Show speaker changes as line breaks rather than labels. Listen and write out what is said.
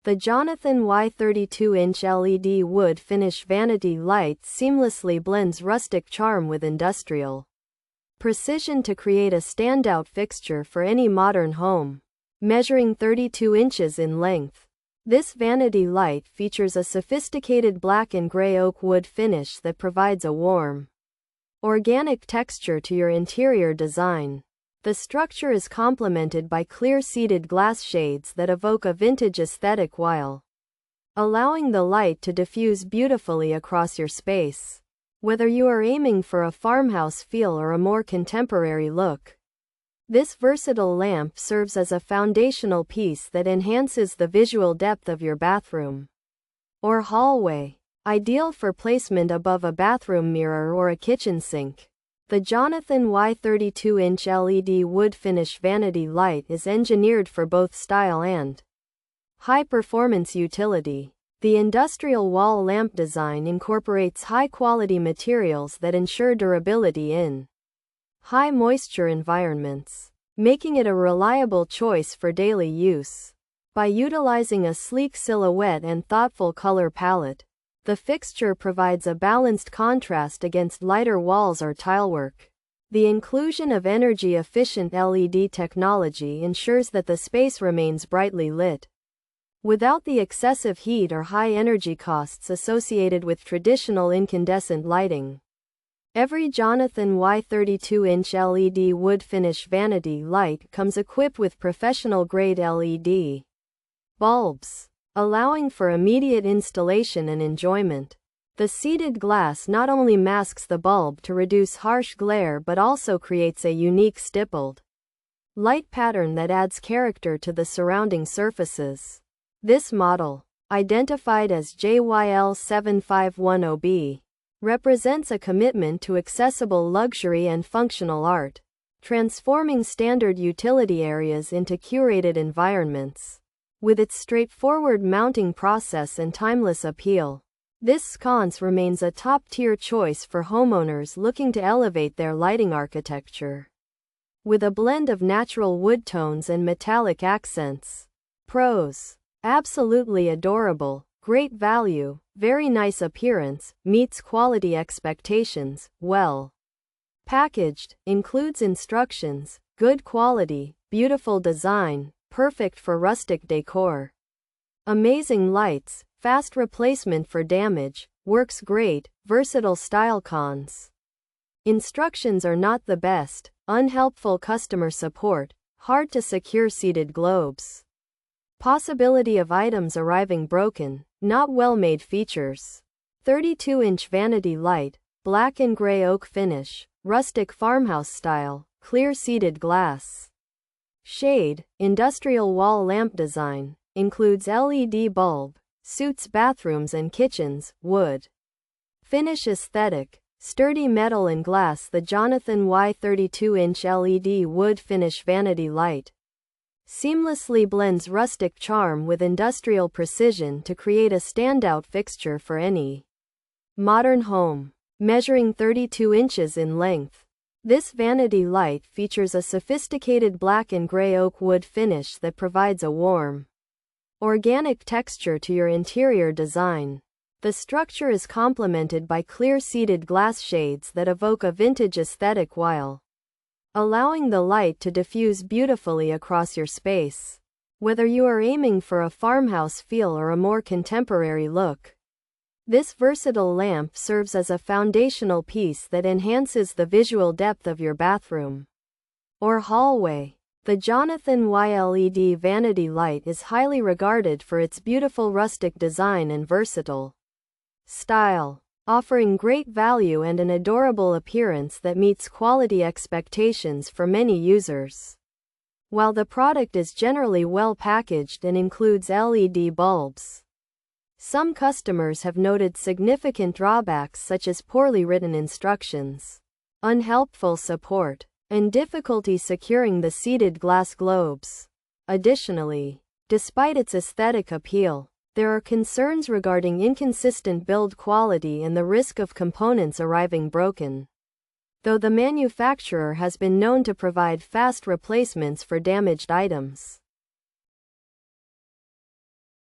The Jonathan Y 32-inch LED wood finish vanity light seamlessly blends rustic charm with industrial precision to create a standout fixture for any modern home. Measuring 32 inches in length, this vanity light features a sophisticated black and gray oak wood finish that provides a warm, organic texture to your interior design. The structure is complemented by clear seated glass shades that evoke a vintage aesthetic while allowing the light to diffuse beautifully across your space. Whether you are aiming for a farmhouse feel or a more contemporary look, this versatile lamp serves as a foundational piece that enhances the visual depth of your bathroom or hallway, ideal for placement above a bathroom mirror or a kitchen sink. The Jonathan Y 32-inch LED wood finish vanity light is engineered for both style and high-performance utility. The industrial wall lamp design incorporates high-quality materials that ensure durability in high-moisture environments, making it a reliable choice for daily use. By utilizing a sleek silhouette and thoughtful color palette, the fixture provides a balanced contrast against lighter walls or tilework. The inclusion of energy-efficient LED technology ensures that the space remains brightly lit, without the excessive heat or high energy costs associated with traditional incandescent lighting. Every Jonathan Y 32-inch LED wood finish vanity light comes equipped with professional-grade LED bulbs, allowing for immediate installation and enjoyment. The seated glass not only masks the bulb to reduce harsh glare but also creates a unique stippled light pattern that adds character to the surrounding surfaces. This model, identified as JYL7510B, represents a commitment to accessible luxury and functional art, transforming standard utility areas into curated environments. With its straightforward mounting process and timeless appeal, this sconce remains a top-tier choice for homeowners looking to elevate their lighting architecture. With a blend of natural wood tones and metallic accents. Pros: absolutely adorable, great value, very nice appearance, meets quality expectations, well packaged, includes instructions, good quality, beautiful design, perfect for rustic decor. Amazing lights, fast replacement for damage, works great, versatile style. Cons: instructions are not the best, unhelpful customer support, hard to secure seated globes. Possibility of items arriving broken, not well-made features. 32-inch vanity light, black and gray oak finish, rustic farmhouse style, clear seated glass. Shade, industrial wall lamp design, includes LED bulb, suits bathrooms and kitchens, wood finish aesthetic, sturdy metal and glass. The Jonathan Y 32-inch LED wood finish vanity light seamlessly blends rustic charm with industrial precision to create a standout fixture for any modern home. Measuring 32 inches in length, this vanity light features a sophisticated black and gray oak wood finish that provides a warm, organic texture to your interior design. The structure is complemented by clear seated glass shades that evoke a vintage aesthetic while allowing the light to diffuse beautifully across your space. Whether you are aiming for a farmhouse feel or a more contemporary look, this versatile lamp serves as a foundational piece that enhances the visual depth of your bathroom or hallway. The Jonathan Y LED vanity light is highly regarded for its beautiful rustic design and versatile style, offering great value and an adorable appearance that meets quality expectations for many users. While the product is generally well packaged and includes LED bulbs, some customers have noted significant drawbacks such as poorly written instructions, unhelpful support, and difficulty securing the seated glass globes. Additionally, despite its aesthetic appeal, there are concerns regarding inconsistent build quality and the risk of components arriving broken, though the manufacturer has been known to provide fast replacements for damaged items.